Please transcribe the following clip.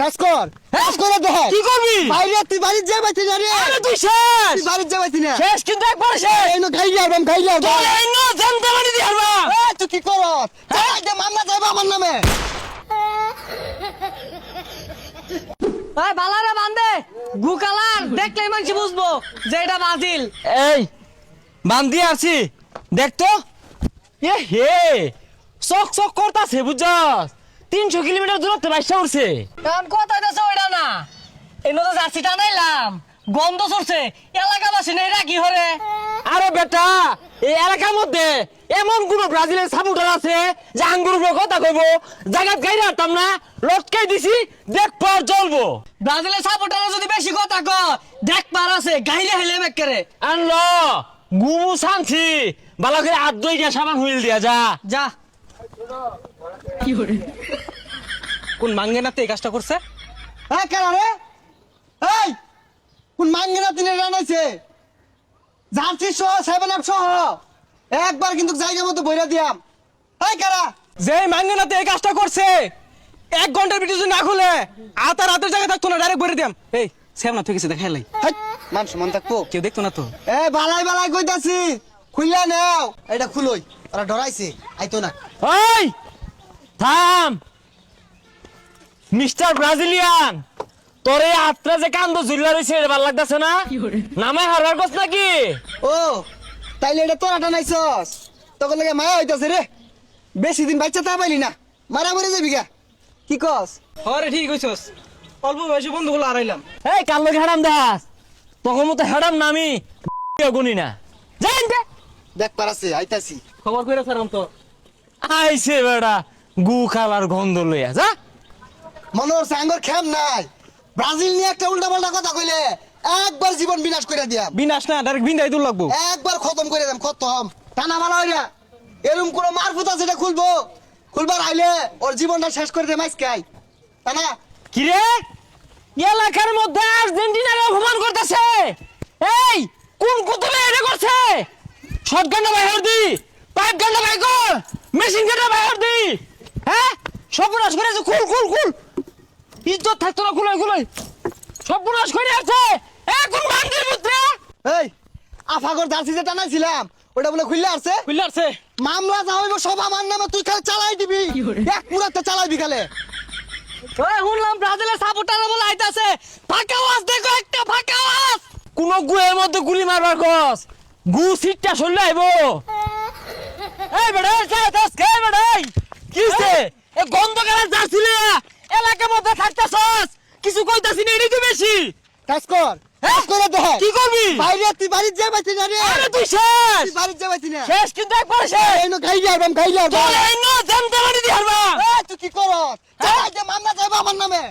কাজ কর কাজ করে দেখ কি করবি? বাইরে তুই বাড়ির যা বাইতে জানি আরে তুই শেষ তুই বাড়ির যা বাইতে না শেষ কিন্তু একবার শেষ এই নো খাই যাবাম তোর এই ন জানতে পারি দি হারবা এই তুই কি করছ চাই দে মামলা যাইবা আমার নামে ভাই বালারে বান্ধে গুকালার দেখলেই মানুষ বুঝবো যে এটা বাজিল। এই বান্ধি আছি দেখ তো এ হে চক চক করতাছে বুঝছস 300 কিলোমিটার দূরত্বে বাইসা উঠছে কারণ কথা হইতেছে ওইটা না, এই নতো জার্সি টানাইলাম গন্ধ চড়ছে এলাকাবাসী নেই রাখি হরে। আরে বেটা এই এলাকার মধ্যে এমন কোন ব্রাজিলের সাপোর্টার আছে যে আঙ্গুর উপরে কথা কইব জায়গা গাইরা রাখতাম না লটকাই দিছি দেখ পর জ্বলবো ব্রাজিলের সাপোর্টার যদি বেশি কথা কয় দেখ পার আছে গাইলে হেলে বেকরে আনলো গুমু শান্তি ভালো করে হাত ধুইয়া সাবান হুইল দিয়া যা যা। কোন মাঙ্গে না এই কাজটা করছে হ্যাঁ কেন রে এই কোন মাঙ্গেরা তিনে রানাইছে জার্সি সহ 7 আপ সহ একবার কিন্তু জায়গা মতো বইরা দিয়াম এই কারা যে মাঙ্গে না এই কাজটা করছে 1 ঘন্টার ভিডিও যদি না খুলে আতার রাতের জায়গা থাকতো না ডাইরেক্ট বইরে দিয়াম এই সেম না থেকে দেখাইলাই হাই মান সমান থাকবো কেউ দেখতো না তো এ বালাই বালাই কইতাছি খুইলা নাও এটা খুলই ওরা ডরাইছে আইতো না ওই থাম মিস্টার ব্রাজিলিয়ান তোরে আত্রা যে কান্দ ঝুল্লা রইছে এটা ভালো লাগতাছে না নামে হারবার কস নাকি ও তাইলে এটা তোরা টানাইছস তখন লাগে মায়া হইতাছে রে বেশি দিন বাচ্চা তা পাইলি না মারা মরে যাবি গা কি কস আরে ঠিক কইছস অল্প বয়সে বন্ধুগুলো হারাইলাম এই কাল লগে হারাম দাস তখন মতো হারাম না আমি গুনি না জান দে দেখ পারাছে আইতাছি খবর কইরা ছাড়াম তো আইছে বেড়া গু খালার গন্ধ লইয়া যা মনে হচ্ছে আঙ্গর খেম নাই ব্রাজিল নিয়ে একটা উল্টা পাল্টা কথা কইলে একবার জীবন বিনাশ করে দিয়া বিনাশ না ডাইরেক্ট বিন্দাই দূর লাগবো একবার খতম করে দেম খতম টানা ভালো হইরা এরম কোন মারফুত আছে এটা খুলবার আইলে ওর জীবনটা শেষ করে দে মাইসকাই টানা কি রে এলাকার মধ্যে আর্জেন্টিনার অপমান করতেছে এই কোন কুতুবে এটা করছে শটগানটা বাইর দি পাইপ গানটা বাইর কর মেশিন গানটা বাইর দি হ্যাঁ সর্বনাশ করে আছে খুল ইজ্জত থাকতো না খুলাই সর্বনাশ করে আছে কোন বান্দির পুত্র এই আফাগর জার্সি যে টানাইছিলাম ওটা বলে খুললে আসছে খুললে আছে মামলা যা হইব সব আমার নামে তুই খালি চালাই দিবি এক পুরাতে চালাইবি খালে ওই শুনলাম ব্রাজিলের সাপোর্টার বলে আইতাছে ফাঁকা আওয়াজ দেখো একটা ফাঁকা আওয়াজ। কোন গুয়ের মধ্যে গুলি মারবার কস গু সিটটা সরলে আইবো এই বেড়া যাইতাস কে বেড়া কিছে এ গন্ধ গেলা যাচ্ছিলে এলাকার মধ্যে থাকতাছস কিছু কইতাছিস না এটাই তো বেশি কাজ কর কাজ করে দেখ কি করবি বাইরে তুই বাড়ির যা বাইতে জানি আরে তুই শেষ তুই বাড়ির যা বাইতে না শেষ কিন্তু একবার শেষ এই নো খাই যাবাম তোর এই ন জানতে পারি দি হারবা এই তুই কি করছ চাই দে মামলা যাইবা আমার নামে